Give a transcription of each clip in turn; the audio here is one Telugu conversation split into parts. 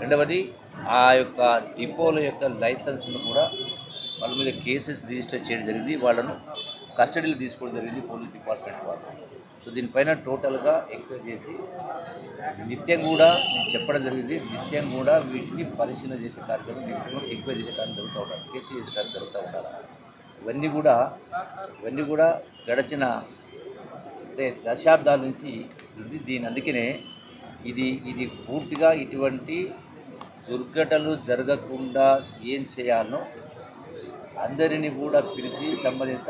రెండవది ఆ యొక్క డిపోల యొక్క లైసెన్స్ను కూడా వాళ్ళ మీద కేసెస్ రిజిస్టర్ చేయడం జరిగింది, వాళ్ళను కస్టడీలో తీసుకోవడం జరిగింది పోలీస్ డిపార్ట్మెంట్ వాళ్ళు. సో దీనిపైన టోటల్గా ఎంక్వైరీ చేసి నిత్యం కూడా నేను చెప్పడం జరిగింది, నిత్యం కూడా వీటిని పరిశీలన చేసే కార్యక్రమం, నిత్యం కూడా ఎంక్వైరీ చేసే కార్యం జరుగుతూ ఉంటారు, కేసు చేసే కార్యం జరుగుతూ ఉంటారు. ఇవన్నీ కూడా గడిచిన అంటే దశాబ్దాల నుంచి ఉంది. దీని అందుకనే ఇది పూర్తిగా ఇటువంటి దుర్ఘటనలు జరగకుండా ఏం చేయాలో అందరినీ కూడా పిలిచి సంబంధిత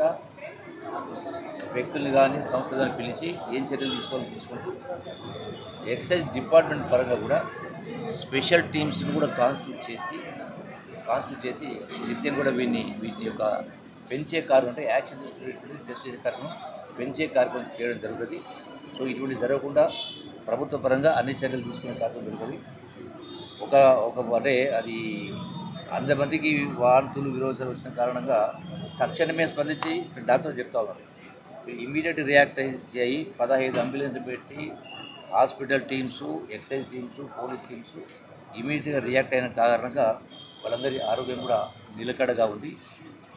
వ్యక్తులను కానీ సంస్థలను పిలిచి ఏం చర్యలు తీసుకుంటూ ఎక్సైజ్ డిపార్ట్మెంట్ పరంగా కూడా స్పెషల్ టీమ్స్ని కూడా కాన్స్టిట్యూట్ చేసి నిత్యం కూడా వీటి యొక్క పెంచే కార్యక్రమం అంటే యాక్షన్ టెస్ట్ చేసే కార్యక్రమం పెంచే కార్యక్రమం చేయడం జరుగుతుంది. సో ఇటువంటి జరగకుండా ప్రభుత్వ పరంగా అన్ని చర్యలు తీసుకునే కార్యక్రమం జరుగుతుంది. అంటే అది 100 మందికి వాంతులు విరోచనలు వచ్చిన కారణంగా తక్షణమే స్పందించి డాక్టర్లు చెప్తా ఉన్నారు, ఇమ్మీడియట్ రియాక్ట్ అయ్యి 15 అంబులెన్స్లు పెట్టి hospital teams, excise teams, police teams ఇమ్మీడియట్గా రియాక్ట్ అయిన కారణంగా వాళ్ళందరి ఆరోగ్యం కూడా నిలకడగా ఉంది.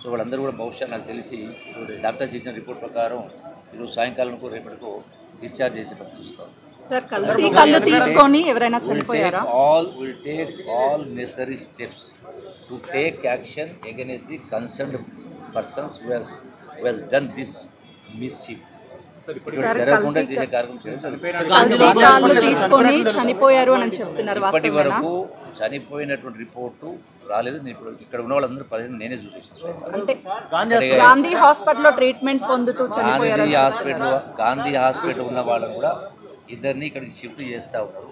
సో వాళ్ళందరూ కూడా బహుశా నాకు తెలిసి డాక్టర్స్ ఇచ్చిన రిపోర్ట్ ప్రకారం ఈరోజు సాయంకాలంకు రేపటికో డిశ్చార్జ్ చేసే పరిస్థితి చూస్తాం. సార్ కళ్ళు తీసుకొని ఎవరైనా చనిపోయారా? Will take all necessary steps to take action against the concerned persons who has done this mischief. జరగకుండా చేసే కార్యక్రమం తీసుకొని చనిపోయారు అని చెప్తున్నారు. ఇప్పటి వరకు చనిపోయినటువంటి రిపోర్టు రాలేదు. ఇప్పుడు ఇక్కడ ఉన్న వాళ్ళందరూ 15 నేనే చూపిస్తాను. అంటే గాంధీ హాస్పిటల్లో ట్రీట్మెంట్ పొందుతూ చనిపోయారు. గాంధీ హాస్పిటల్ ఉన్న వాళ్ళని కూడా ఇద్దరిని ఇక్కడికి షిఫ్ట్ చేస్తూ ఉన్నారు.